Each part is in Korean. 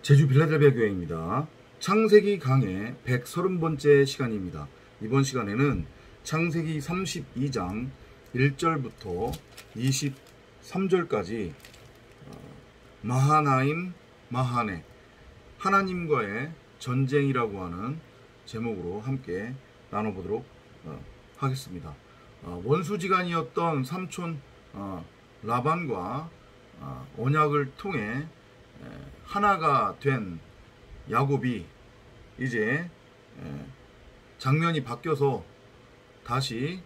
제주 빌라델비아 교회입니다. 창세기 강의 130번째 시간입니다. 이번 시간에는 창세기 32장 1절부터 23절까지 마하나임 마하네 하나님과의 전쟁이라고 하는 제목으로 함께 나눠보도록 하겠습니다. 원수지간이었던 삼촌 라반과 언약을 통해 하나가 된 야곱이 이제 장면이 바뀌어서 다시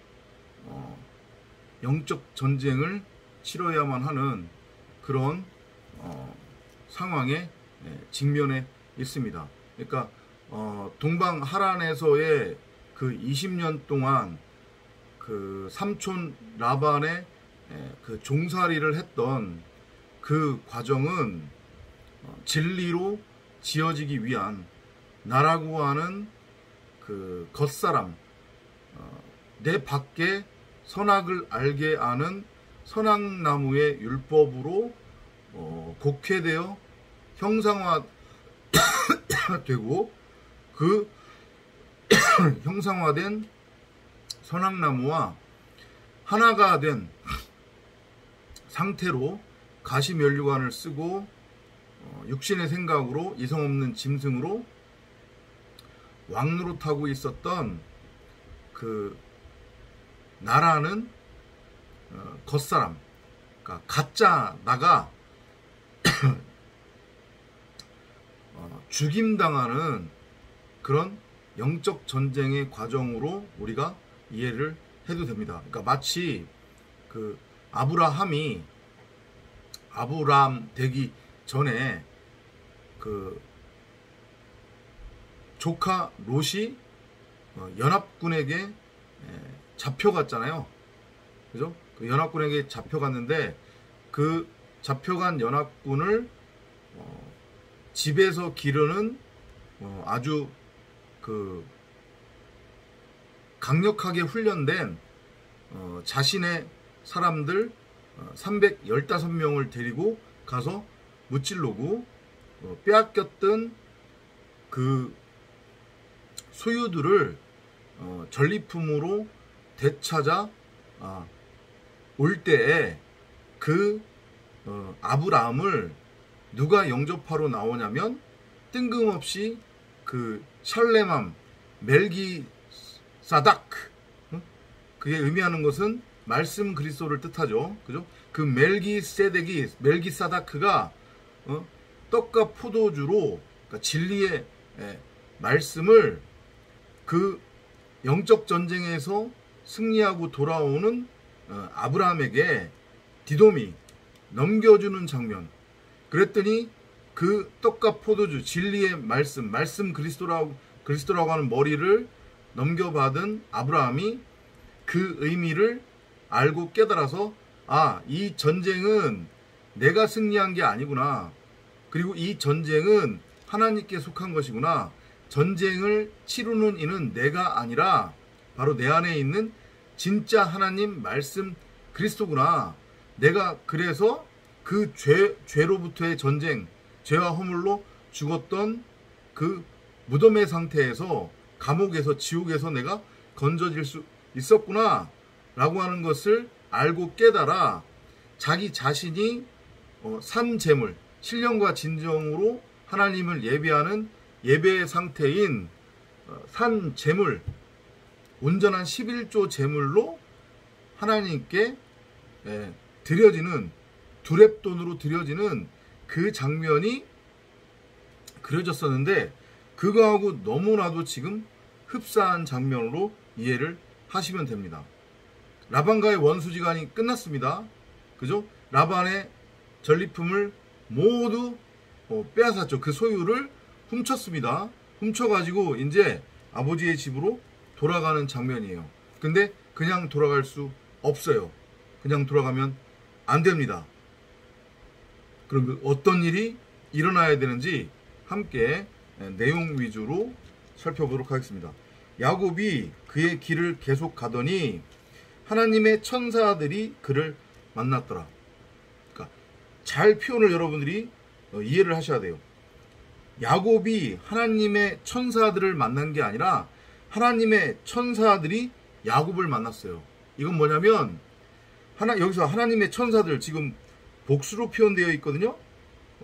영적 전쟁을 치러야만 하는 그런 상황에 직면해 있습니다. 그러니까 동방 하란에서의 그 20년 동안 그 삼촌 라반의 그 종살이를 했던 그 과정은 진리로 지어지기 위한 나라고 하는 그 겉사람, 내 밖에 선악을 알게 아는 선악나무의 율법으로 곡해되어 형상화되고 그 형상화된 선악나무와 하나가 된 상태로 가시면류관을 쓰고 육신의 생각으로 이성 없는 짐승으로 왕노릇하고 있었던 그 나라는 겉사람, 그러니까 가짜 나가 죽임당하는 그런 영적 전쟁의 과정으로 우리가 이해를 해도 됩니다. 그러니까 마치 그 아브라함 되기 전에 그 조카 롯이 연합군에게 잡혀갔잖아요. 그죠? 그 연합군에게 잡혀갔는데 그 잡혀간 연합군을 집에서 기르는 아주 그 강력하게 훈련된 자신의 사람들 315명을 데리고 가서 무찔르고 빼앗겼던 그 소유들을 전리품으로 되찾아 올 때에 그 아브라함을 누가 영접하러 나오냐면 뜬금없이 그 샬레맘 멜기사닥, 그게 의미하는 것은 말씀 그리스도를 뜻하죠. 그죠? 그 멜기사다크가 떡과 포도주로, 그러니까 진리의 말씀을 그 영적 전쟁에서 승리하고 돌아오는 아브라함에게 디돔이 넘겨주는 장면. 그랬더니 그 떡과 포도주, 진리의 말씀 그리스도라고 하는 머리를 넘겨받은 아브라함이 그 의미를 알고 깨달아서 이 전쟁은 내가 승리한 게 아니구나. 그리고 이 전쟁은 하나님께 속한 것이구나. 전쟁을 치르는 이는 내가 아니라 바로 내 안에 있는 진짜 하나님 말씀 그리스도구나. 내가 그래서 그 죄로부터의 전쟁, 죄와 허물로 죽었던 그 무덤의 상태에서 감옥에서 지옥에서 내가 건져질 수 있었구나 라고 하는 것을 알고 깨달아 자기 자신이 산 재물, 신령과 진정으로 하나님을 예배하는 예배의 상태인 산 재물, 온전한 11조 재물로 하나님께 드려지는, 두렙돈으로 드려지는 그 장면이 그려졌었는데, 그거하고 너무나도 지금 흡사한 장면으로 이해를 하시면 됩니다. 라반과의 원수지간이 끝났습니다. 그죠? 라반의 전리품을 모두 빼앗았죠. 그 소유를 훔쳤습니다. 훔쳐가지고 이제 아버지의 집으로 돌아가는 장면이에요. 근데 그냥 돌아갈 수 없어요. 그냥 돌아가면 안 됩니다. 그럼 어떤 일이 일어나야 되는지 함께 내용 위주로 살펴보도록 하겠습니다. 야곱이 그의 길을 계속 가더니 하나님의 천사들이 그를 만났더라. 그러니까 잘 표현을 여러분들이 이해를 하셔야 돼요. 야곱이 하나님의 천사들을 만난 게 아니라 하나님의 천사들이 야곱을 만났어요. 이건 뭐냐면 여기서 하나님의 천사들 지금 복수로 표현되어 있거든요.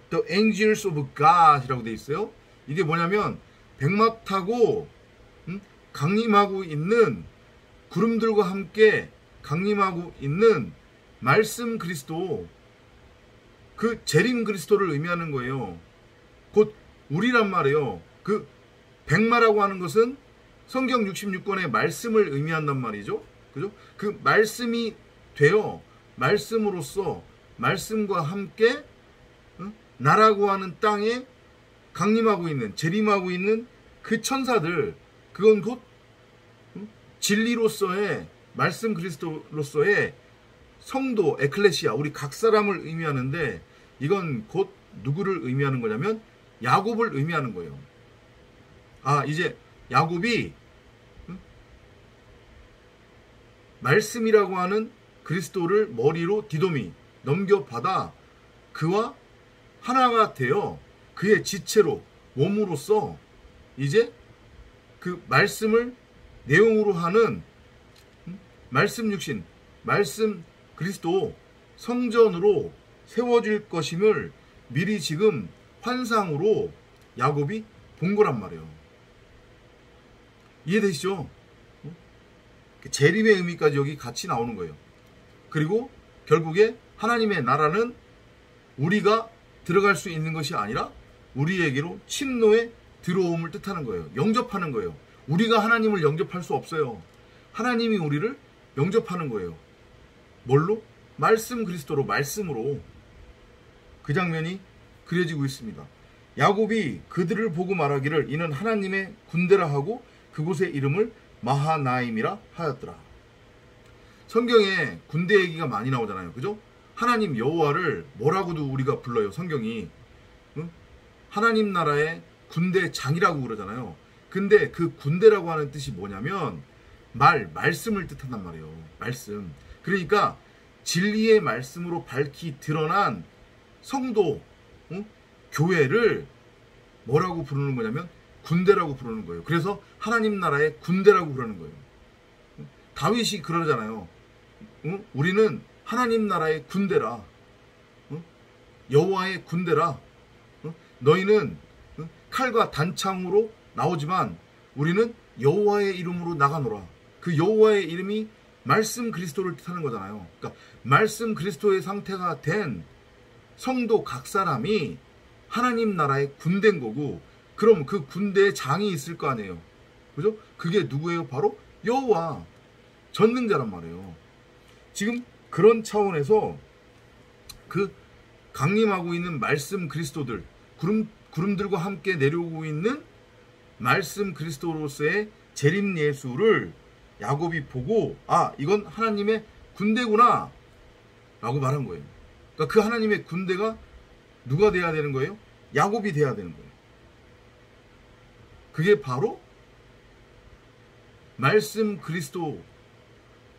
The angels of God이라고 되어 있어요. 이게 뭐냐면 백마 타고 강림하고 있는 구름들과 함께 강림하고 있는 말씀 그리스도, 그 재림 그리스도를 의미하는 거예요. 곧 우리란 말이에요. 그 백마라고 하는 것은 성경 66권의 말씀을 의미한단 말이죠. 그죠? 그 말씀이 되어 말씀으로서 말씀과 함께 나라고 하는 땅에 강림하고 있는, 재림하고 있는 그 천사들, 그건 곧 진리로서의 말씀 그리스도로서의 성도, 에클레시아, 우리 각 사람을 의미하는데, 이건 곧 누구를 의미하는 거냐면 야곱을 의미하는 거예요. 이제 야곱이 말씀이라고 하는 그리스도를 머리로 디도미 넘겨받아 그와 하나가 되어 그의 지체로, 몸으로써 이제 그 말씀을 내용으로 하는 말씀 육신, 말씀 그리스도 성전으로 세워질 것임을 미리 지금 환상으로 야곱이 본 거란 말이에요. 이해되시죠? 재림의 의미까지 여기 같이 나오는 거예요. 그리고 결국에 하나님의 나라는 우리가 들어갈 수 있는 것이 아니라 우리에게로 침노에 들어옴을 뜻하는 거예요. 영접하는 거예요. 우리가 하나님을 영접할 수 없어요. 하나님이 우리를 영접하는 거예요. 뭘로? 말씀 그리스도로, 말씀으로. 그 장면이 그려지고 있습니다. 야곱이 그들을 보고 말하기를 이는 하나님의 군대라 하고 그곳의 이름을 마하나임이라 하였더라. 성경에 군대 얘기가 많이 나오잖아요. 그죠? 하나님 여호와를 뭐라고도 우리가 불러요. 성경이 하나님 나라의 군대장이라고 그러잖아요. 근데 그 군대라고 하는 뜻이 뭐냐면 말씀을 뜻한단 말이에요. 말씀. 그러니까 진리의 말씀으로 밝히 드러난 성도, 교회를 뭐라고 부르는 거냐면 군대라고 부르는 거예요. 그래서 하나님 나라의 군대라고 부르는 거예요. 다윗이 그러잖아요. 우리는 하나님 나라의 군대라. 여호와의 군대라. 너희는 칼과 단창으로 나오지만 우리는 여호와의 이름으로 나가노라. 그 여호와의 이름이 말씀 그리스도를 뜻하는 거잖아요. 그러니까 말씀 그리스도의 상태가 된 성도 각 사람이 하나님 나라의 군대인 거고, 그럼 그 군대에 장이 있을 거 아니에요. 그죠? 그게 누구예요? 바로 여호와, 전능자란 말이에요. 지금 그런 차원에서 그 강림하고 있는 말씀 그리스도들, 구름들과 함께 내려오고 있는 말씀 그리스도로서의 재림 예수를 야곱이 보고 이건 하나님의 군대구나 라고 말한 거예요. 그러니까 그 하나님의 군대가 누가 돼야 되는 거예요? 야곱이 돼야 되는 거예요. 그게 바로 말씀 그리스도,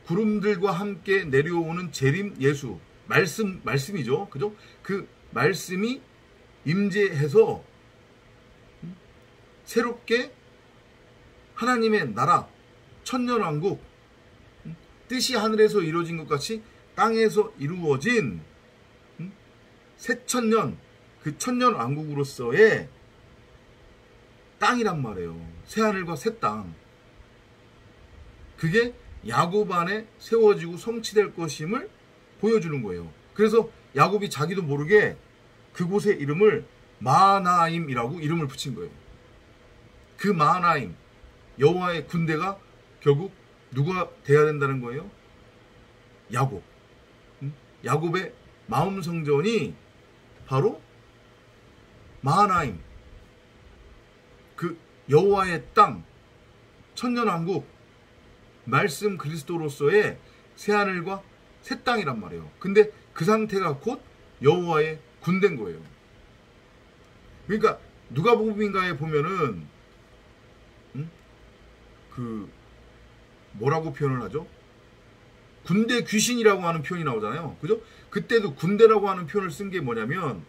구름들과 함께 내려오는 재림 예수, 말씀이죠. 그죠? 그 말씀이 임재해서 새롭게 하나님의 나라, 천년왕국, 뜻이 하늘에서 이루어진 것 같이 땅에서 이루어진 새천년, 그 천년왕국으로서의 땅이란 말이에요. 새하늘과 새 땅. 그게 야곱 안에 세워지고 성취될 것임을 보여주는 거예요. 그래서 야곱이 자기도 모르게 그곳의 이름을 마하나임이라고 이름을 붙인 거예요. 그 마하나임, 여호와의 군대가 결국 누가 돼야 된다는 거예요? 야곱. 야곱의 마음 성전이 바로 마하나임, 그 여호와의 땅, 천년왕국, 말씀 그리스도로서의 새하늘과 새 땅이란 말이에요. 근데 그 상태가 곧 여호와의 군대인 거예요. 그러니까 누가복음인가에 보면은 그 뭐라고 표현을 하죠? 군대 귀신이라고 하는 표현이 나오잖아요. 그죠? 그때도 군대라고 하는 표현을 쓴 게 뭐냐면,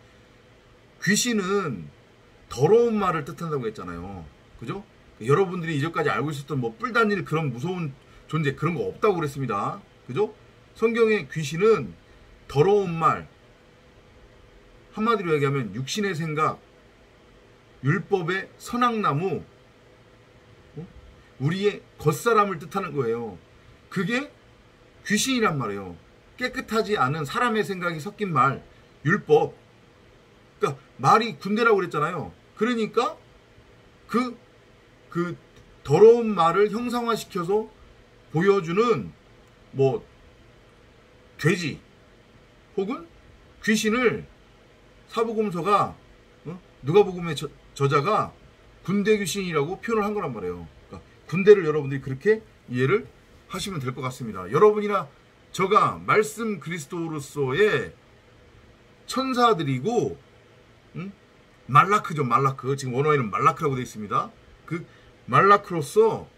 귀신은 더러운 말을 뜻한다고 했잖아요. 그죠? 여러분들이 이전까지 알고 있었던 뭐 뿔다닐 그런 무서운 존재 그런 거 없다고 그랬습니다. 그죠? 성경의 귀신은 더러운 말, 한마디로 얘기하면 육신의 생각, 율법의 선악나무, 우리의 겉사람을 뜻하는 거예요. 그게 귀신이란 말이에요. 깨끗하지 않은 사람의 생각이 섞인 말, 율법. 그러니까 말이 군대라고 그랬잖아요. 그러니까 그 더러운 말을 형상화시켜서 보여주는 뭐 돼지 혹은 귀신을 사복음서가 누가복음의 저자가 군대 귀신이라고 표현을 한 거란 말이에요. 그러니까 군대를 여러분들이 그렇게 이해를 하시면 될 것 같습니다. 여러분이나 저가 말씀 그리스도로서의 천사들이고 말라크죠. 말라크. 지금 원어에는 말라크라고 되어 있습니다. 그 말라크로서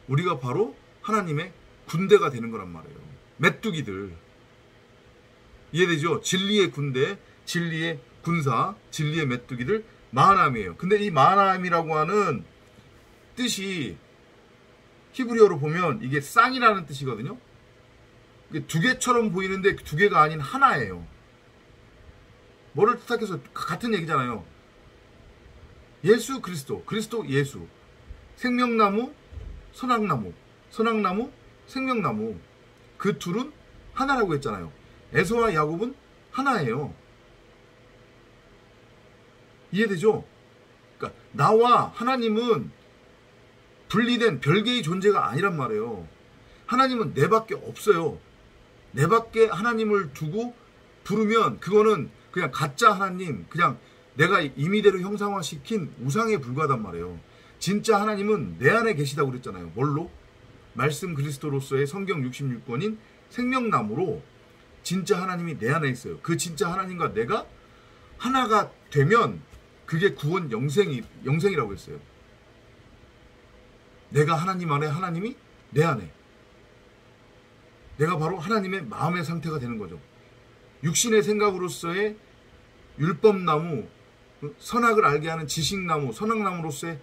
우리가 바로 하나님의 군대가 되는 거란 말이에요. 메뚜기들. 이해되죠? 진리의 군대, 진리의 군사, 진리의 메뚜기들, 마하나임이에요. 근데 이 마하나임이라고 하는 뜻이 히브리어로 보면 이게 쌍이라는 뜻이거든요. 두 개처럼 보이는데 두 개가 아닌 하나예요. 뭐를 뜻하겠어? 같은 얘기잖아요. 예수 그리스도, 그리스도 예수, 생명나무, 선악나무, 선악나무, 생명나무. 그 둘은 하나라고 했잖아요. 에서와 야곱은 하나예요. 이해되죠? 그러니까 나와 하나님은 분리된 별개의 존재가 아니란 말이에요. 하나님은 내밖에 없어요. 내밖에 하나님을 두고 부르면 그거는 그냥 가짜 하나님, 그냥 내가 임의대로 형상화시킨 우상에 불과하단 말이에요. 진짜 하나님은 내 안에 계시다고 그랬잖아요. 뭘로? 말씀 그리스도로서의 성경 66권인 생명나무로 진짜 하나님이 내 안에 있어요. 그 진짜 하나님과 내가 하나가 되면 그게 구원 영생이라고 했어요. 내가 하나님 안에, 하나님이 내 안에. 내가 바로 하나님의 마음의 상태가 되는 거죠. 육신의 생각으로서의 율법나무, 선악을 알게 하는 지식나무, 선악나무로서의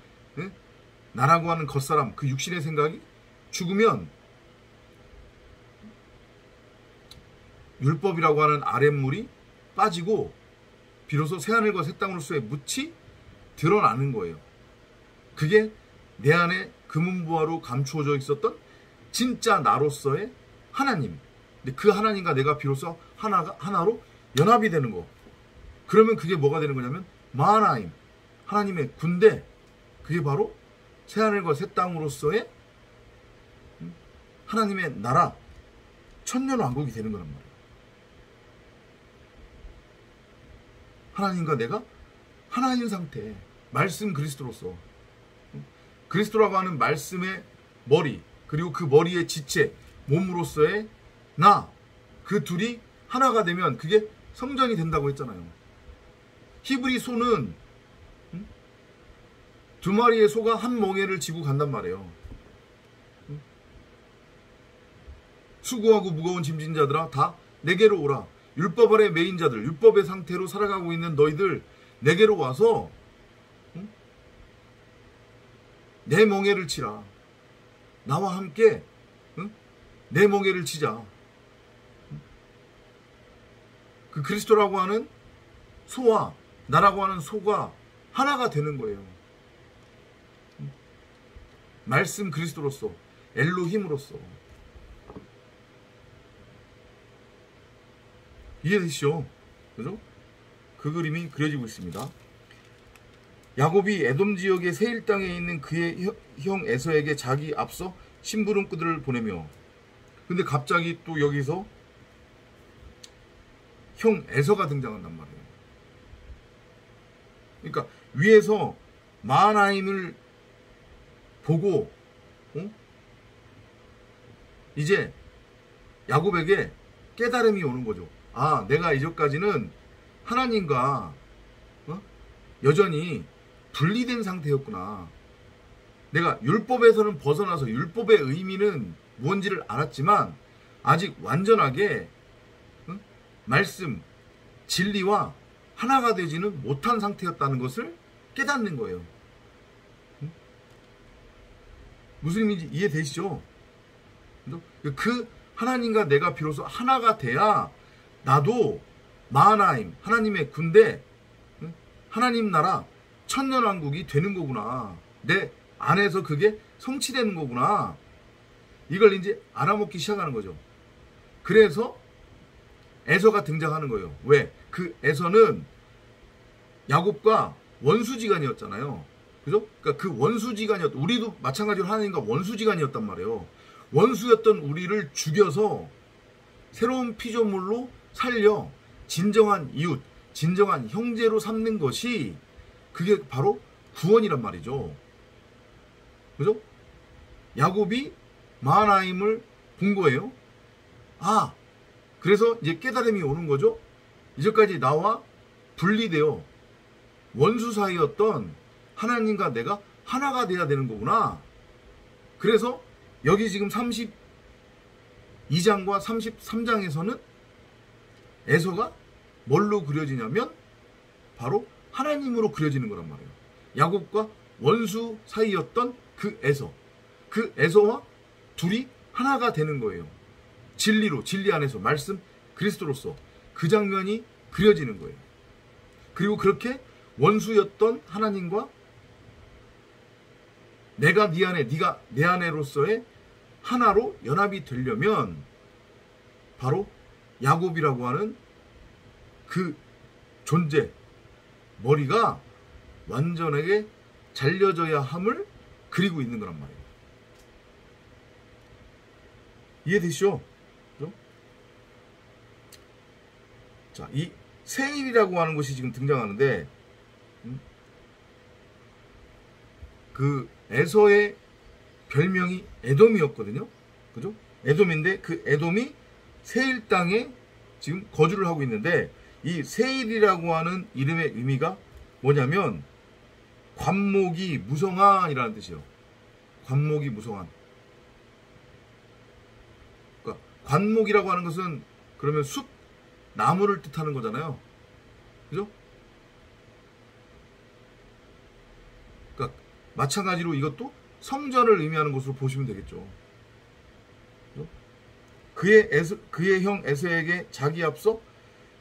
나라고 하는 겉사람, 그 육신의 생각이 죽으면 율법이라고 하는 아랫물이 빠지고 비로소 새하늘과 새 땅으로서의 묻이 드러나는 거예요. 그게 내 안에 금은보화로 감추어져 있었던 진짜 나로서의 하나님. 근데 그 하나님과 내가 비로소 하나로 연합이 되는 거. 그러면 그게 뭐가 되는 거냐면 마하나임, 하나님의 군대. 그게 바로 새하늘과 새 땅으로서의 하나님의 나라, 천년왕국이 되는 거란 말이에요. 하나님과 내가 하나인 상태, 말씀 그리스도로서. 그리스도라고 하는 말씀의 머리, 그리고 그 머리의 지체, 몸으로서의 나, 그 둘이 하나가 되면 그게 성전이 된다고 했잖아요. 히브리 소는 두 마리의 소가 한 멍에를 지고 간단 말이에요. 수고하고 무거운 짐진 자들아 다 내게로 오라. 율법 아래 매인 자들, 율법의 상태로 살아가고 있는 너희들 내게로 와서 내 멍에를 치라. 나와 함께 내 멍에를 치자. 그 그리스도라고 하는 소와 나라고 하는 소가 하나가 되는 거예요. 말씀 그리스도로서, 엘로힘으로서. 이해되시죠? 그죠? 그 그림이 그려지고 있습니다. 야곱이 에돔 지역의 세일 땅에 있는 그의 형 에서에게 자기 앞서 심부름꾼들을 보내며, 근데 갑자기 또 여기서 형 에서가 등장한단 말이에요. 그러니까 위에서 마하나임을 보고 이제 야곱에게 깨달음이 오는 거죠. 아, 내가 이전까지는 하나님과 여전히 분리된 상태였구나. 내가 율법에서는 벗어나서 율법의 의미는 무언지를 알았지만 아직 완전하게 말씀, 진리와 하나가 되지는 못한 상태였다는 것을 깨닫는 거예요. 무슨 의미인지 이해되시죠? 그 하나님과 내가 비로소 하나가 돼야 나도 마하나임, 하나님의 군대, 하나님 나라 천년왕국이 되는 거구나. 내 안에서 그게 성취되는 거구나. 이걸 이제 알아먹기 시작하는 거죠. 그래서 에서가 등장하는 거예요. 왜? 그 에서는 야곱과 원수지간이었잖아요. 그죠? 그러니까 그 원수지간이었, 우리도 마찬가지로 하나님과 원수지간이었단 말이에요. 원수였던 우리를 죽여서 새로운 피조물로 살려 진정한 이웃, 진정한 형제로 삼는 것이 그게 바로 구원이란 말이죠. 그죠? 야곱이 마하나임을 본 거예요. 아, 그래서 이제 깨달음이 오는 거죠. 이제까지 나와 분리되어 원수 사이였던 하나님과 내가 하나가 돼야 되는 거구나. 그래서 여기 지금 32장과 33장에서는 에서가 뭘로 그려지냐면 바로 하나님으로 그려지는 거란 말이에요. 야곱과 원수 사이였던 그 에서와 둘이 하나가 되는 거예요. 진리로, 진리 안에서 말씀 그리스도로서 그 장면이 그려지는 거예요. 그리고 그렇게 원수였던 하나님과 내가 네 안에, 네가 내 안에로서의 하나로 연합이 되려면 바로 야곱이라고 하는 그 존재, 머리가 완전하게 잘려져야 함을 그리고 있는 거란 말이에요. 이해되시죠? 그죠? 자, 이 세일이라고 하는 것이 지금 등장하는데, 그 에서의 별명이 에돔이었거든요. 그죠? 에돔인데 그 에돔이 세일 땅에 지금 거주를 하고 있는데, 이 세일이라고 하는 이름의 의미가 뭐냐면 관목이 무성한이라는 뜻이에요. 관목이 무성한. 그러니까 관목이라고 하는 것은 그러면 숲, 나무를 뜻하는 거잖아요. 그죠? 그러니까 마찬가지로 이것도 성전을 의미하는 것으로 보시면 되겠죠. 그죠? 그의 형 에서에게 자기 앞서,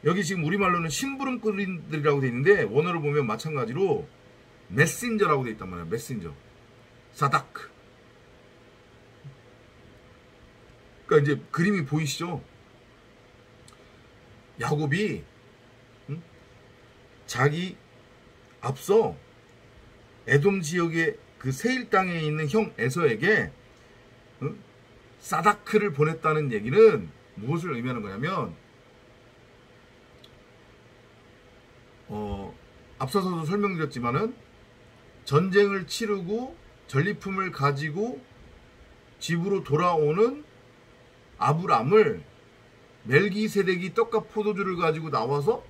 여기 지금 우리말로는 심부름꾼들이라고 되어 있는데 원어를 보면 마찬가지로 메신저라고 되어 있단 말이에요. 메신저. 사다크. 그러니까 이제 그림이 보이시죠? 야곱이 자기 앞서 에돔 지역의 그 세일 땅에 있는 형 에서에게 사다크를 보냈다는 얘기는 무엇을 의미하는 거냐면, 앞서서도 설명드렸지만은 전쟁을 치르고 전리품을 가지고 집으로 돌아오는 아브람을 멜기세덱이 떡과 포도주를 가지고 나와서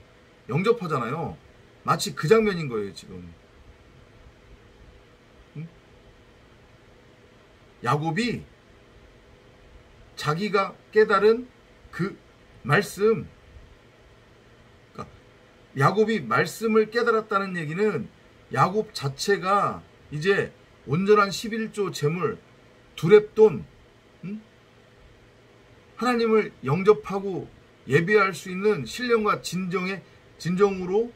영접하잖아요. 마치 그 장면인 거예요, 지금. 야곱이 자기가 깨달은 그 말씀, 그러니까 야곱이 말씀을 깨달았다는 얘기는 야곱 자체가 이제 온전한 11조 재물, 두렙돈, 하나님을 영접하고 예배할 수 있는 신령과 진정으로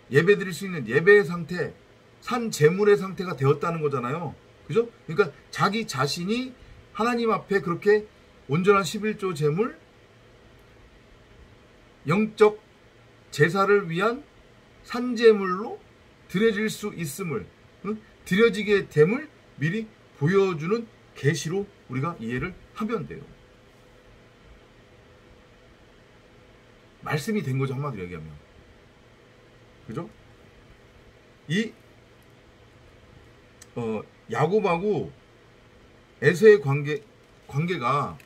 예배드릴 수 있는 예배의 상태, 산 재물의 상태가 되었다는 거잖아요. 그죠? 그러니까 자기 자신이 하나님 앞에 그렇게 온전한 11조 재물, 영적 제사를 위한 산재물로 드려질 수 있음을, 드려지게 됨을 미리 보여주는 계시로 우리가 이해를 하면 돼요. 말씀이 된 거죠, 한마디로 얘기하면. 그죠? 이 야곱하고 에서의 관계가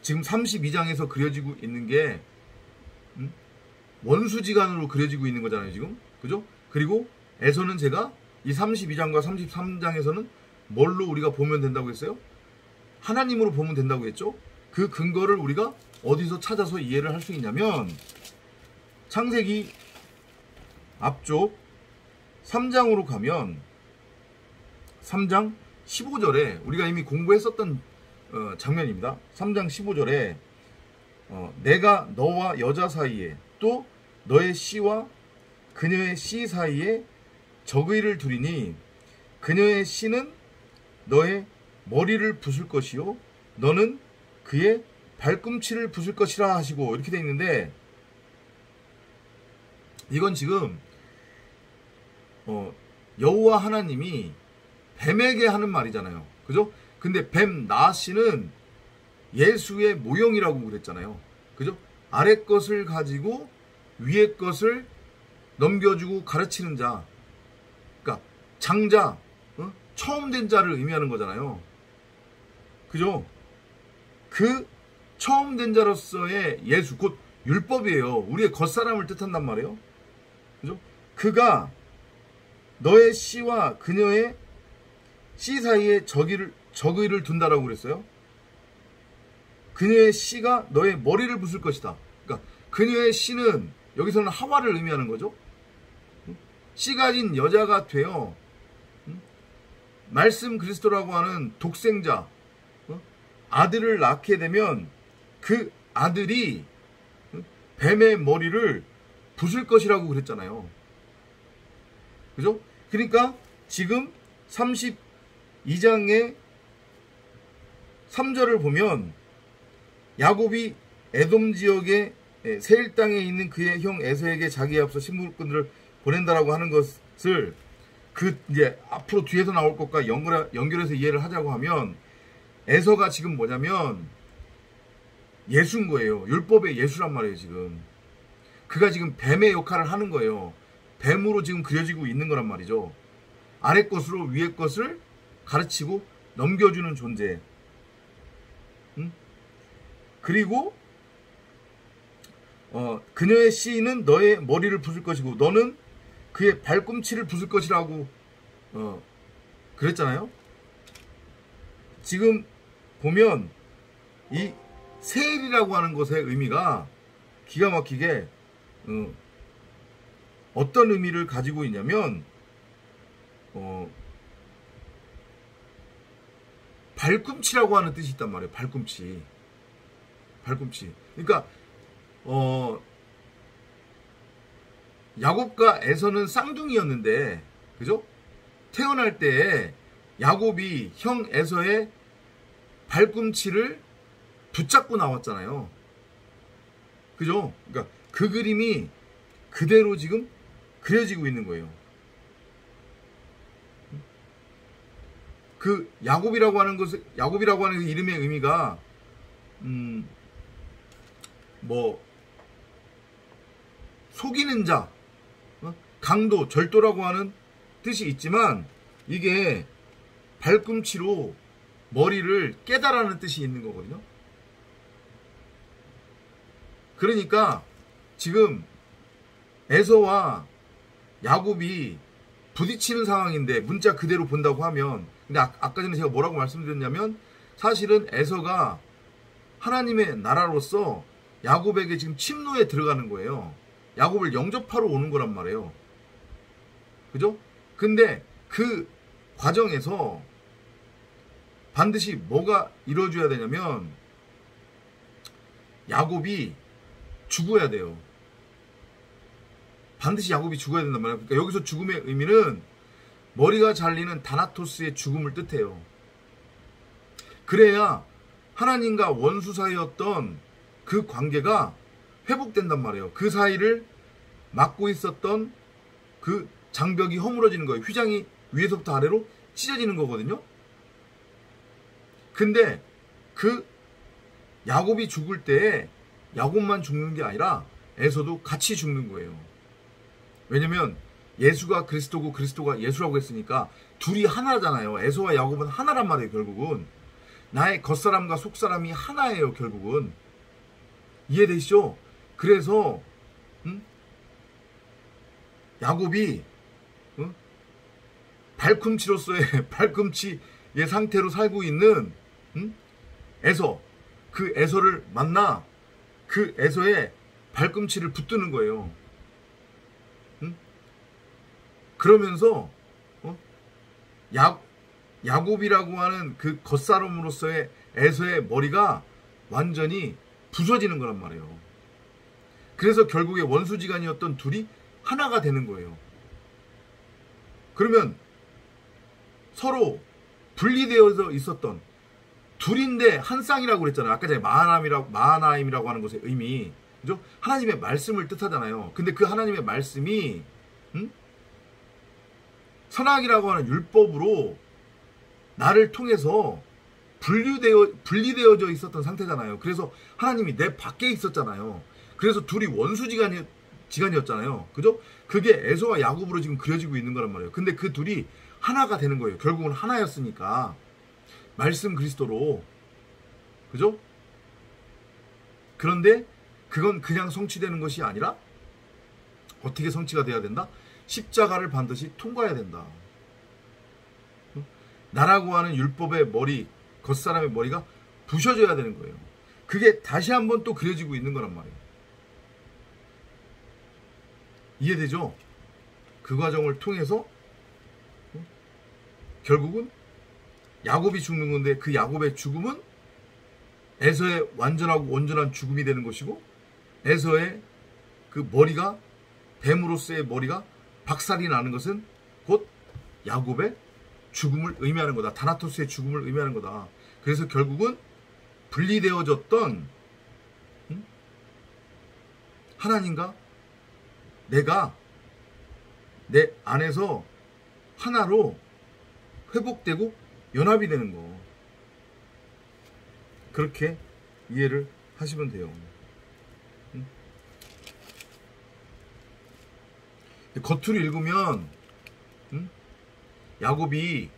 지금 32장에서 그려지고 있는 게 원수지간으로 그려지고 있는 거잖아요, 지금. 그죠? 그리고 에서는 제가 이 32장과 33장에서는 뭘로 우리가 보면 된다고 했어요? 하나님으로 보면 된다고 했죠? 그 근거를 우리가 어디서 찾아서 이해를 할 수 있냐면, 창세기 앞쪽 3장으로 가면 3장 15절에 우리가 이미 공부했었던 장면입니다. 3장 15절에 내가 너와 여자 사이에 또 너의 씨와 그녀의 씨 사이에 적의를 두리니 그녀의 씨는 너의 머리를 부술 것이요 너는 그의 발꿈치를 부술 것이라 하시고, 이렇게 되어 있는데, 이건 지금 여호와 하나님이 뱀에게 하는 말이잖아요. 그죠? 근데 뱀 나씨는 예수의 모형이라고 그랬잖아요. 그죠? 아래 것을 가지고 위에 것을 넘겨주고 가르치는 자, 그러니까 장자, 처음 된 자를 의미하는 거잖아요. 그죠? 그 처음 된 자로서의 예수, 곧 율법이에요. 우리의 겉사람을 뜻한단 말이에요. 그죠? 그가 너의 씨와 그녀의 씨 사이에 적의를 둔다라고 그랬어요. 그녀의 씨가 너의 머리를 부술 것이다. 그러니까 그녀의 씨는 여기서는 하와를 의미하는 거죠. 씨 가진 여자가 되어 말씀 그리스도라고 하는 독생자 아들을 낳게 되면 그 아들이 뱀의 머리를 부술 것이라고 그랬잖아요. 그죠? 그러니까 지금 32장의 3절을 보면 야곱이 에돔 지역의 세일 땅에 있는 그의 형 에서에게 자기에 앞서 신부꾼들을 보낸다라고 하는 것을 그 이제 앞으로 뒤에서 나올 것과 연결해서 이해를 하자고 하면 에서가 지금 뭐냐면 예수인 거예요. 율법의 예수란 말이에요. 지금 그가 지금 뱀의 역할을 하는 거예요. 뱀으로 지금 그려지고 있는 거란 말이죠. 아래 것으로 위에 것을 가르치고 넘겨주는 존재. 그리고 그녀의 씨는 너의 머리를 부술 것이고 너는 그의 발꿈치를 부술 것이라고 그랬잖아요. 지금 보면 이 세일이라고 하는 것의 의미가 기가 막히게 어떤 의미를 가지고 있냐면 발꿈치라고 하는 뜻이 있단 말이에요. 발꿈치. 그러니까 야곱과 에서는 쌍둥이였는데, 그죠? 태어날 때 야곱이 형 에서의 발꿈치를 붙잡고 나왔잖아요. 그죠? 그러니까 그 그림이 그대로 지금 그려지고 있는 거예요. 그 야곱이라고 하는 그 이름의 의미가 속이는 자, 강도, 절도라고 하는 뜻이 있지만 이게 발꿈치로 머리를 깨다라는 뜻이 있는 거거든요. 그러니까 지금 에서와 야곱이 부딪히는 상황인데 문자 그대로 본다고 하면, 근데 아까 전에 제가 뭐라고 말씀드렸냐면 사실은 에서가 하나님의 나라로서 야곱에게 지금 침노에 들어가는 거예요. 야곱을 영접하러 오는 거란 말이에요. 그죠? 근데 그 과정에서 반드시 뭐가 이루어져야 되냐면 야곱이 죽어야 돼요. 반드시 야곱이 죽어야 된단 말이에요. 그러니까 여기서 죽음의 의미는 머리가 잘리는 다나토스의 죽음을 뜻해요. 그래야 하나님과 원수 사이였던 그 관계가 회복된단 말이에요. 그 사이를 막고 있었던 그 장벽이 허물어지는 거예요. 휘장이 위에서부터 아래로 찢어지는 거거든요. 근데 그 야곱이 죽을 때에 야곱만 죽는 게 아니라 에서도 같이 죽는 거예요. 왜냐면 예수가 그리스도고 그리스도가 예수라고 했으니까 둘이 하나잖아요. 에서와 야곱은 하나란 말이에요. 결국은 나의 겉사람과 속사람이 하나예요. 결국은 이해되시죠? 그래서 야곱이 발꿈치로서의 발꿈치의 상태로 살고 있는 에서, 그 에서를 만나 그 에서의 발꿈치를 붙드는 거예요. 그러면서 야곱이라고 하는 그 겉사람으로서의 에서의 머리가 완전히 부서지는 거란 말이에요. 그래서 결국에 원수지간이었던 둘이 하나가 되는 거예요. 그러면 서로 분리되어서 있었던 둘인데 한 쌍이라고 그랬잖아요. 아까 전에 마하나임이라고 하는 것의 의미, 그죠? 하나님의 말씀을 뜻하잖아요. 근데 그 하나님의 말씀이 선악이라고 하는 율법으로 나를 통해서 분리되어져 있었던 상태잖아요. 그래서 하나님이 내 밖에 있었잖아요. 그래서 둘이 원수지간이었잖아요. 그죠? 그게 에서와 야곱으로 지금 그려지고 있는 거란 말이에요. 근데 그 둘이 하나가 되는 거예요. 결국은 하나였으니까. 말씀 그리스도로. 그죠? 그런데 그건 그냥 성취되는 것이 아니라 어떻게 성취가 돼야 된다? 십자가를 반드시 통과해야 된다. 나라고 하는 율법의 머리, 겉사람의 머리가 부셔져야 되는 거예요. 그게 다시 한번 또 그려지고 있는 거란 말이에요. 이해되죠? 그 과정을 통해서 결국은 야곱이 죽는 건데 그 야곱의 죽음은 에서의 완전하고 온전한 죽음이 되는 것이고, 에서의 그 머리가, 뱀으로서의 머리가 박살이 나는 것은 곧 야곱의 죽음을 의미하는 거다. 다나토스의 죽음을 의미하는 거다. 그래서 결국은 분리되어졌던 하나님과 내가 내 안에서 하나로 회복되고 연합이 되는 거. 그렇게 이해를 하시면 돼요. 겉으로 읽으면 야곱이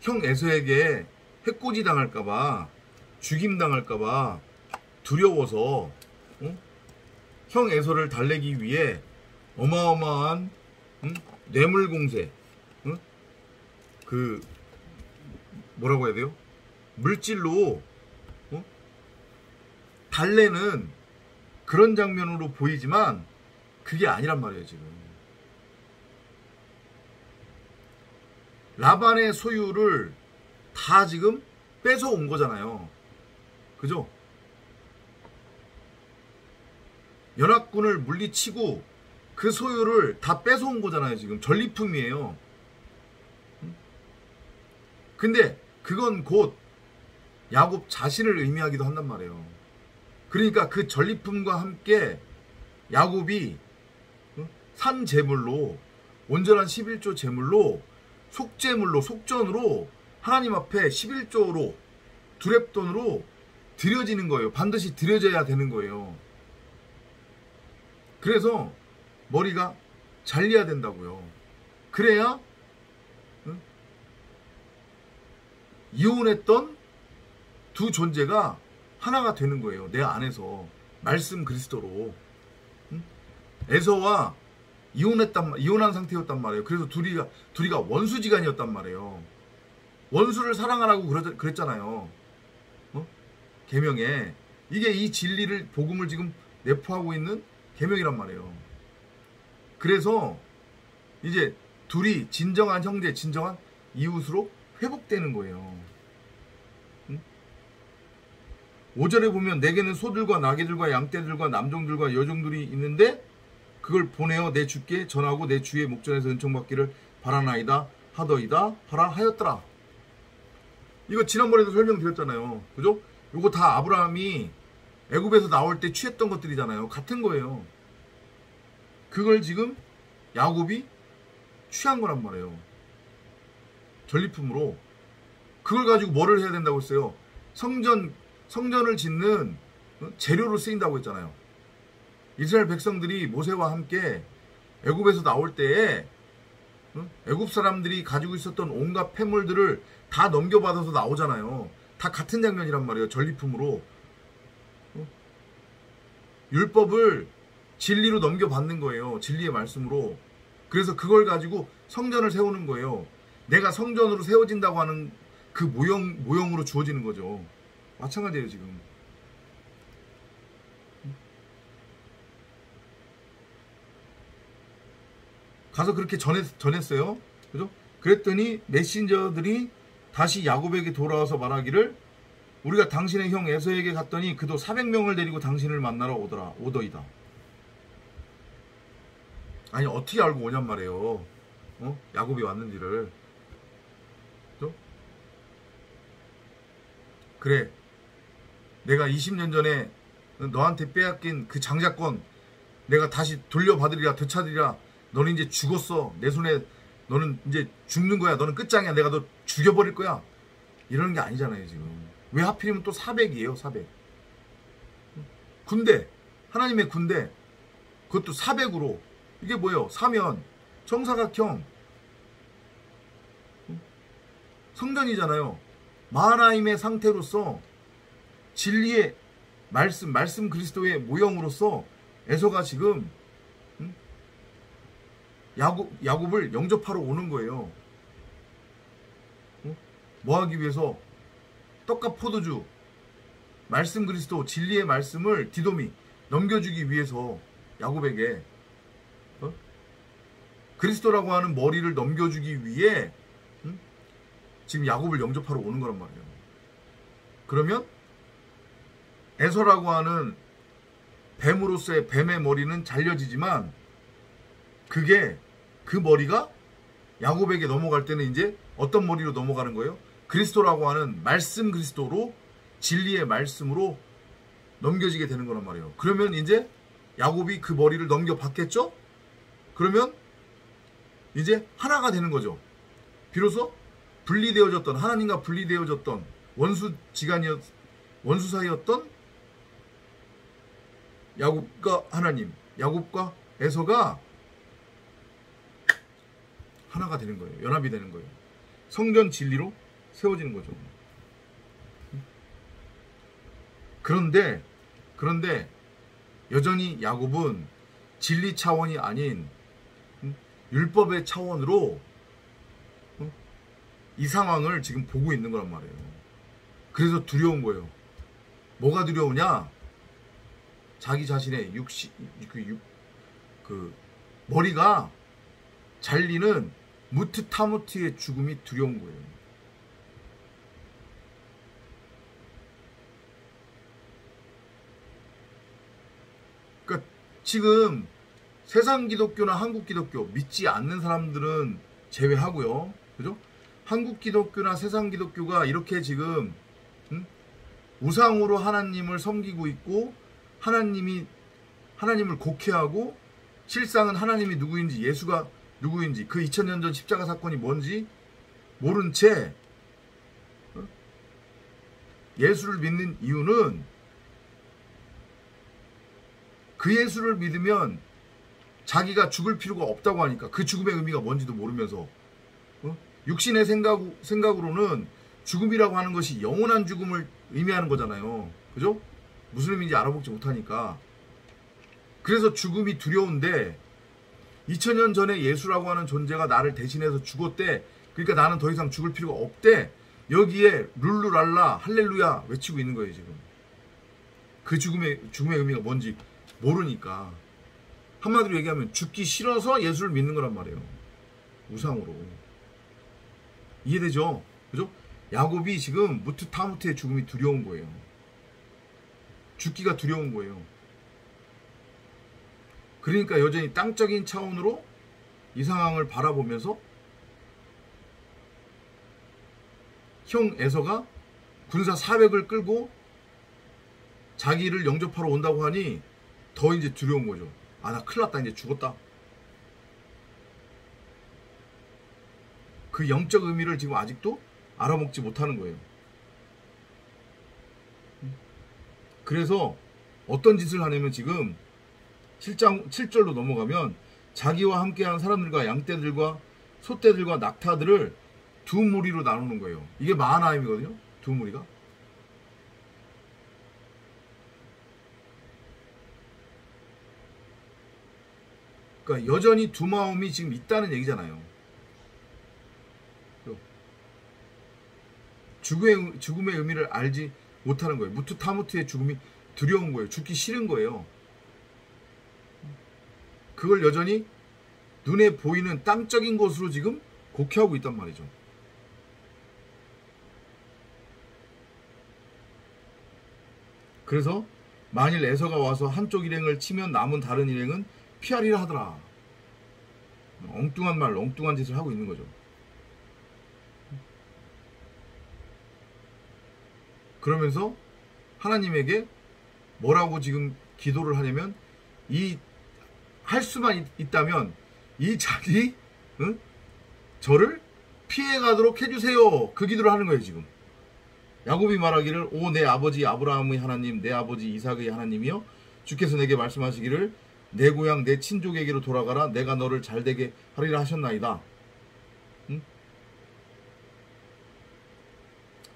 형 에서에게 해코지 당할까봐, 죽임 당할까봐 두려워서 형 에서를 달래기 위해 어마어마한 뇌물 공세, 그 뭐라고 해야 돼요? 물질로 달래는 그런 장면으로 보이지만 그게 아니란 말이에요. 지금 라반의 소유를 다 지금 뺏어온 거잖아요. 그죠? 연합군을 물리치고 그 소유를 다 뺏어온 거잖아요. 지금 전리품이에요. 근데 그건 곧 야곱 자신을 의미하기도 한단 말이에요. 그러니까 그 전리품과 함께 야곱이 산 제물로, 온전한 11조 제물로, 속제물로, 속전으로 하나님 앞에 11조로 두렙돈으로 드려지는 거예요. 반드시 드려져야 되는 거예요. 그래서 머리가 잘려야 된다고요. 그래야 이혼했던 두 존재가 하나가 되는 거예요. 내 안에서 말씀 그리스도로. 에서와 이혼한 상태였단 말이에요. 그래서 둘이가 원수지간이었단 말이에요. 원수를 사랑하라고 그랬잖아요. 계명에. 이게 이 진리를, 복음을 지금 내포하고 있는 계명이란 말이에요. 그래서 이제 둘이 진정한 형제, 진정한 이웃으로 회복되는 거예요. 5절에 보면 내게는 소들과 나귀들과 양떼들과 남종들과 여종들이 있는데 그걸 보내어 내 주께 전하고 내 주의 목전에서 은총받기를 바라나이다 하더이다 하라 하였더라. 이거 지난번에도 설명드렸잖아요. 그죠? 이거 다 아브라함이 애굽에서 나올 때 취했던 것들이잖아요. 같은 거예요. 그걸 지금 야곱이 취한 거란 말이에요. 전리품으로. 그걸 가지고 뭐를 해야 된다고 했어요? 성전을 짓는 재료로 쓰인다고 했잖아요. 이스라엘 백성들이 모세와 함께 애굽에서 나올 때에 애굽 사람들이 가지고 있었던 온갖 폐물들을 다 넘겨받아서 나오잖아요. 다 같은 장면이란 말이에요. 전리품으로. 율법을 진리로 넘겨받는 거예요. 진리의 말씀으로. 그래서 그걸 가지고 성전을 세우는 거예요. 내가 성전으로 세워진다고 하는 그 모형으로 주어지는 거죠. 마찬가지예요, 지금. 가서 그렇게 전했어요. 그죠? 그랬더니 메신저들이 다시 야곱에게 돌아와서 말하기를 우리가 당신의 형 에서에게 갔더니 그도 400명을 데리고 당신을 만나러 오더이다. 아니 어떻게 알고 오냔 말이에요. 야곱이 왔는지를. 그죠? 그래, 내가 20년 전에 너한테 빼앗긴 그 장자권 내가 다시 돌려받으리라, 되찾으리라. 너는 이제 죽었어. 내 손에 너는 이제 죽는 거야. 너는 끝장이야. 내가 너 죽여버릴 거야. 이러는 게 아니잖아요 지금. 왜 하필이면 또 400이에요 400. 군대, 하나님의 군대, 그것도 400으로. 이게 뭐예요? 사면 정사각형 성전이잖아요. 마하나임의 상태로서 진리의 말씀 그리스도의 모형으로서 에서가 지금 야곱을 영접하러 오는 거예요. 뭐 하기 위해서? 떡과 포도주, 말씀 그리스도, 진리의 말씀을 디도미 넘겨주기 위해서 야곱에게 그리스도라고 하는 머리를 넘겨주기 위해 지금 야곱을 영접하러 오는 거란 말이에요. 그러면 에서라고 하는 뱀으로서의 뱀의 머리는 잘려지지만 그게 그 머리가 야곱에게 넘어갈 때는 이제 어떤 머리로 넘어가는 거예요? 그리스도라고 하는 말씀 그리스도로, 진리의 말씀으로 넘겨지게 되는 거란 말이에요. 그러면 이제 야곱이 그 머리를 넘겨받겠죠? 그러면 이제 하나가 되는 거죠. 비로소 분리되어졌던, 하나님과 분리되어졌던 원수 사이였던 야곱과 하나님, 야곱과 에서가 하나가 되는 거예요. 연합이 되는 거예요. 성전 진리로 세워지는 거죠. 그런데 여전히 야곱은 진리 차원이 아닌 율법의 차원으로 이 상황을 지금 보고 있는 거란 말이에요. 그래서 두려운 거예요. 뭐가 두려우냐? 자기 자신의 머리가 잘리는 무트타무트의 죽음이 두려운 거예요. 그러니까 지금 세상 기독교나 한국 기독교 믿지 않는 사람들은 제외하고요. 그죠? 한국 기독교나 세상 기독교가 이렇게 지금 우상으로 하나님을 섬기고 있고 하나님을 곡해하고 실상은 하나님이 누구인지, 예수가 누구인지, 그 2000년 전 십자가 사건이 뭔지 모른 채 예수를 믿는 이유는 그 예수를 믿으면 자기가 죽을 필요가 없다고 하니까, 그 죽음의 의미가 뭔지도 모르면서 육신의 생각으로는 죽음이라고 하는 것이 영원한 죽음을 의미하는 거잖아요. 그죠? 무슨 의미인지 알아보지 못하니까. 그래서 죽음이 두려운데 2000년 전에 예수라고 하는 존재가 나를 대신해서 죽었대. 그러니까 나는 더 이상 죽을 필요가 없대. 여기에 룰루랄라 할렐루야 외치고 있는 거예요 지금. 그 죽음의 의미가 뭔지 모르니까. 한마디로 얘기하면 죽기 싫어서 예수를 믿는 거란 말이에요. 우상으로. 이해되죠? 그죠? 야곱이 지금 무트타무트의 죽음이 두려운 거예요. 죽기가 두려운 거예요. 그러니까 여전히 땅적인 차원으로 이 상황을 바라보면서 형 에서가 군사 400을 끌고 자기를 영접하러 온다고 하니 더 이제 두려운 거죠. 아, 나 큰일 났다. 이제 죽었다. 그 영적 의미를 지금 아직도 알아먹지 못하는 거예요. 그래서 어떤 짓을 하냐면 지금 7절로 넘어가면 자기와 함께하는 사람들과 양떼들과 소떼들과 낙타들을 두 무리로 나누는 거예요. 이게 마하나임이거든요. 두 무리가. 그러니까 여전히 두 마음이 지금 있다는 얘기잖아요. 죽음의 의미를 알지 못하는 거예요. 무트타무트의 죽음이 두려운 거예요. 죽기 싫은 거예요. 그걸 여전히 눈에 보이는 땅적인 것으로 지금 곡해하고 있단 말이죠. 그래서 만일 에서가 와서 한쪽 일행을 치면 남은 다른 일행은 피하리라 하더라. 엉뚱한 말, 엉뚱한 짓을 하고 있는 거죠. 그러면서 하나님에게 뭐라고 지금 기도를 하냐면, 할 수만 있다면 이 자기 저를 피해가도록 해주세요. 그 기도를 하는 거예요. 지금 야곱이 말하기를, 오 내 아버지 아브라함의 하나님, 내 아버지 이삭의 하나님이여, 주께서 내게 말씀하시기를 내 고향 내 친족에게로 돌아가라. 내가 너를 잘되게 하리라 하셨나이다.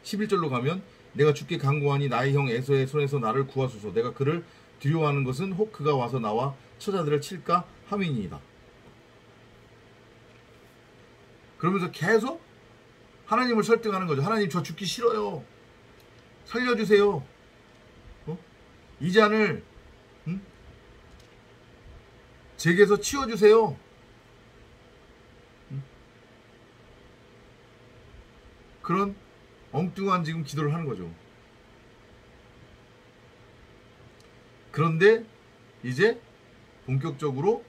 11절로 가면, 내가 주께 간구하니 나의 형 에서의 손에서 나를 구하소서. 내가 그를 두려워하는 것은 혹 그가 와서 나와 처자들을 칠까 함이니이다. 그러면서 계속 하나님을 설득하는 거죠. 하나님, 저 죽기 싫어요. 살려주세요. 이 잔을 제게서 치워주세요. 그런 엉뚱한 지금 기도를 하는 거죠. 그런데 이제 본격적으로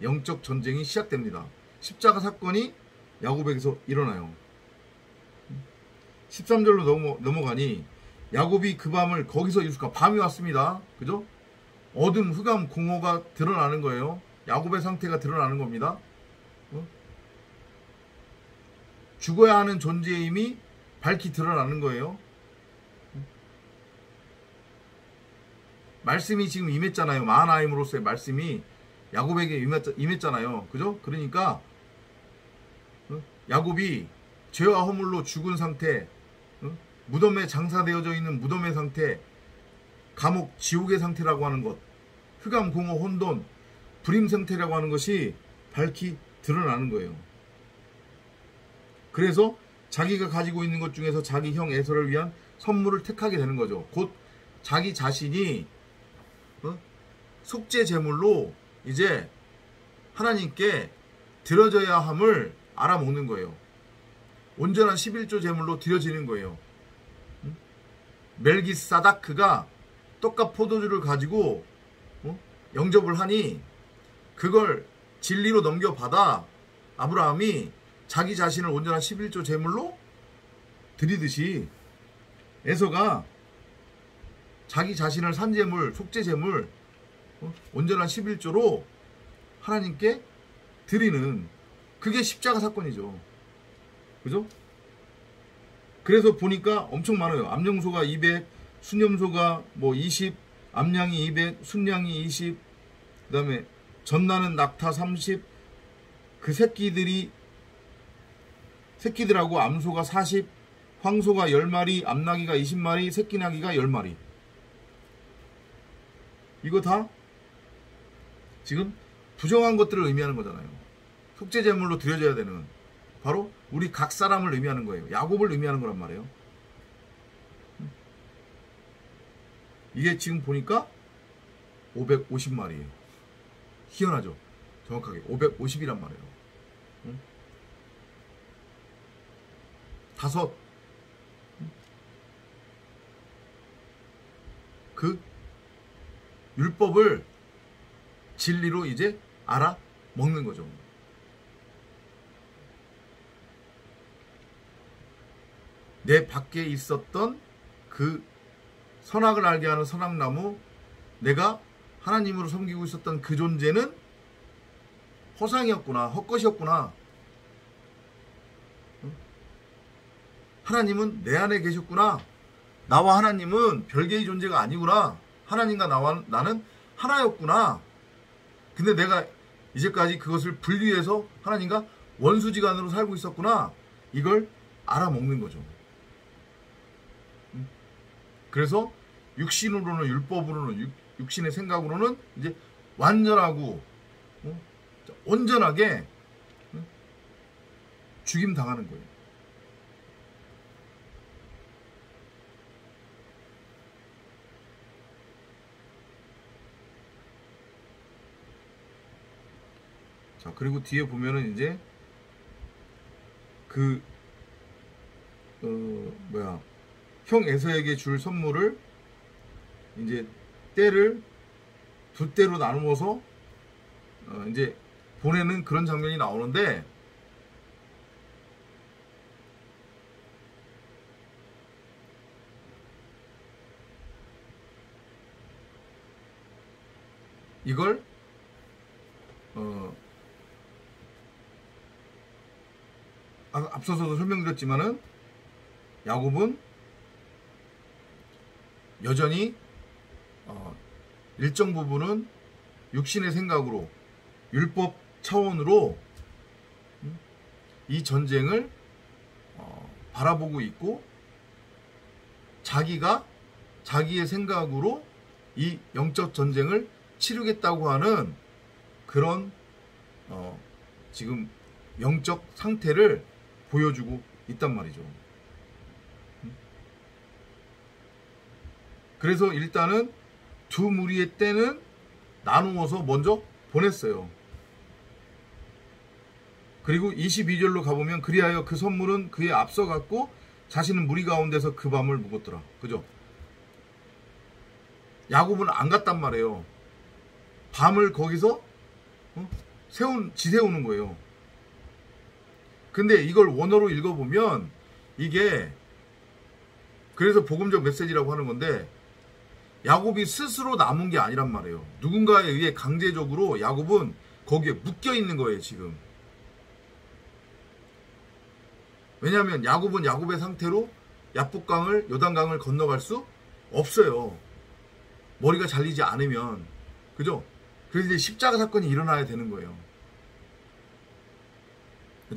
영적 전쟁이 시작됩니다. 십자가 사건이 야곱에게서 일어나요. 13절로 넘어가니, 야곱이 그 밤을 거기서 이루까. 밤이 왔습니다. 그죠? 어둠, 흑암, 공허가 드러나는 거예요. 야곱의 상태가 드러나는 겁니다. 죽어야 하는 존재의 힘이 밝히 드러나는 거예요. 말씀이 지금 임했잖아요. 마하나임으로서의 말씀이 야곱에게 임했잖아요. 그죠? 그러니까 야곱이 죄와 허물로 죽은 상태, 무덤에 장사되어져 있는 무덤의 상태, 감옥, 지옥의 상태라고 하는 것, 흑암, 공허, 혼돈, 불임 상태라고 하는 것이 밝히 드러나는 거예요. 그래서 자기가 가지고 있는 것 중에서 자기 형 에서를 위한 선물을 택하게 되는 거죠. 곧 자기 자신이 속죄 제물로 이제 하나님께 드려져야 함을 알아먹는 거예요. 온전한 11조 제물로 드려지는 거예요. 멜기사다크가 떡과 포도주를 가지고 영접을 하니, 그걸 진리로 넘겨받아 아브라함이 자기 자신을 온전한 11조 제물로 드리듯이, 에서가 자기 자신을 산제물, 속죄제물, 온전한 11조로 하나님께 드리는, 그게 십자가 사건이죠. 그죠? 그래서 보니까 엄청 많아요. 암염소가 200, 순염소가 20, 암양이 200, 순양이 20, 그 다음에 전나는 낙타 30, 그 새끼들하고 암소가 40, 황소가 10마리, 암나기가 20마리, 새끼나기가 10마리. 이거 다 지금 부정한 것들을 의미하는 거잖아요. 속죄제물로 드려져야 되는, 바로 우리 각 사람을 의미하는 거예요. 야곱을 의미하는 거란 말이에요. 이게 지금 보니까 550마리예요. 희한하죠? 정확하게 550이란 말이에요. 5, 그 율법을 진리로 이제 알아먹는 거죠. 내 밖에 있었던 그 선악을 알게 하는 선악나무, 내가 하나님으로 섬기고 있었던 그 존재는 허상이었구나, 헛것이었구나. 하나님은 내 안에 계셨구나. 나와 하나님은 별개의 존재가 아니구나. 하나님과 나는 하나였구나. 근데 내가 이제까지 그것을 분리해서 하나님과 원수지간으로 살고 있었구나. 이걸 알아먹는 거죠. 그래서 육신으로는, 율법으로는, 육신의 생각으로는 이제 완전하고 온전하게 죽임 당하는 거예요. 자, 그리고 뒤에 보면은 이제 그 형 에서에게 줄 선물을 이제 때를 두 때로 나누어서 이제 보내는 그런 장면이 나오는데, 이걸 앞서서도 설명드렸지만은 야곱은 여전히 일정 부분은 육신의 생각으로 율법 차원으로 이 전쟁을 바라보고 있고, 자기가 자기의 생각으로 이 영적 전쟁을 치르겠다고 하는 그런 지금 영적 상태를 보여주고 있단 말이죠. 그래서 일단은 두 무리의 때는 나누어서 먼저 보냈어요. 그리고 22절로 가보면 그리하여 그 선물은 그에 앞서갔고 자신은 무리 가운데서 그 밤을 묵었더라. 그죠? 야곱은 안 갔단 말이에요. 밤을 거기서 지새우는 거예요. 근데 이걸 원어로 읽어보면 이게 그래서 복음적 메시지라고 하는 건데, 야곱이 스스로 남은 게 아니란 말이에요. 누군가에 의해 강제적으로 야곱은 거기에 묶여 있는 거예요, 지금. 왜냐하면 야곱은 야곱의 상태로 야복강을, 요단강을 건너갈 수 없어요. 머리가 잘리지 않으면. 그죠? 그래서 이제 십자가 사건이 일어나야 되는 거예요.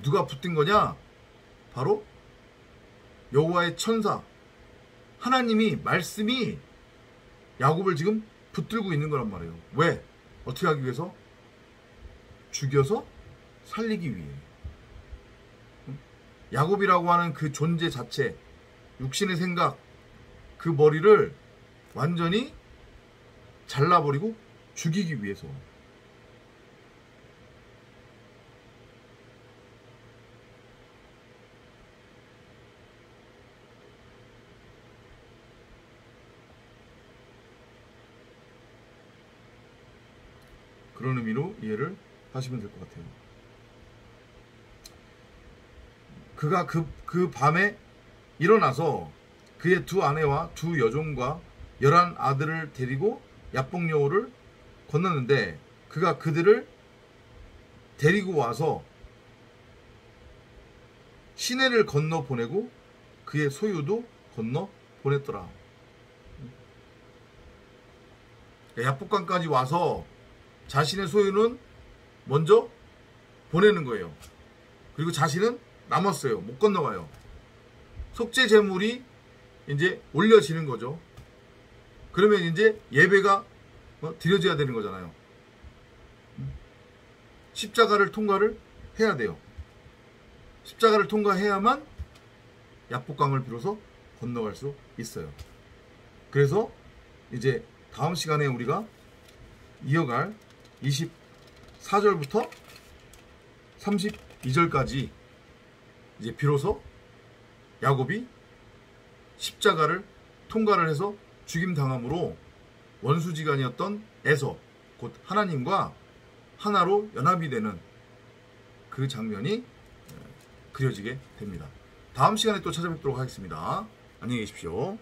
누가 붙든 거냐? 바로 여호와의 천사, 하나님이, 말씀이 야곱을 지금 붙들고 있는 거란 말이에요. 왜? 어떻게 하기 위해서? 죽여서 살리기 위해. 야곱이라고 하는 그 존재 자체, 육신의 생각, 그 머리를 완전히 잘라버리고 죽이기 위해서. 그런 의미로 이해를 하시면 될 것 같아요. 그가 그 밤에 일어나서 그의 두 아내와 두 여종과 11 아들을 데리고 야복여호를 건넜는데, 그가 그들을 데리고 와서 시내를 건너 보내고 그의 소유도 건너 보냈더라. 야복강까지 와서 자신의 소유는 먼저 보내는 거예요. 그리고 자신은 남았어요. 못 건너가요. 속죄 제물이 이제 올려지는 거죠. 그러면 이제 예배가 드려져야 되는 거잖아요. 십자가를 통과를 해야 돼요. 십자가를 통과해야만 야복강을 비로소 건너갈 수 있어요. 그래서 이제 다음 시간에 우리가 이어갈 24절부터 32절까지 이제 비로소 야곱이 십자가를 통과를 해서 죽임 당함으로 원수지간이었던 에서, 곧 하나님과 하나로 연합이 되는 그 장면이 그려지게 됩니다. 다음 시간에 또 찾아뵙도록 하겠습니다. 안녕히 계십시오.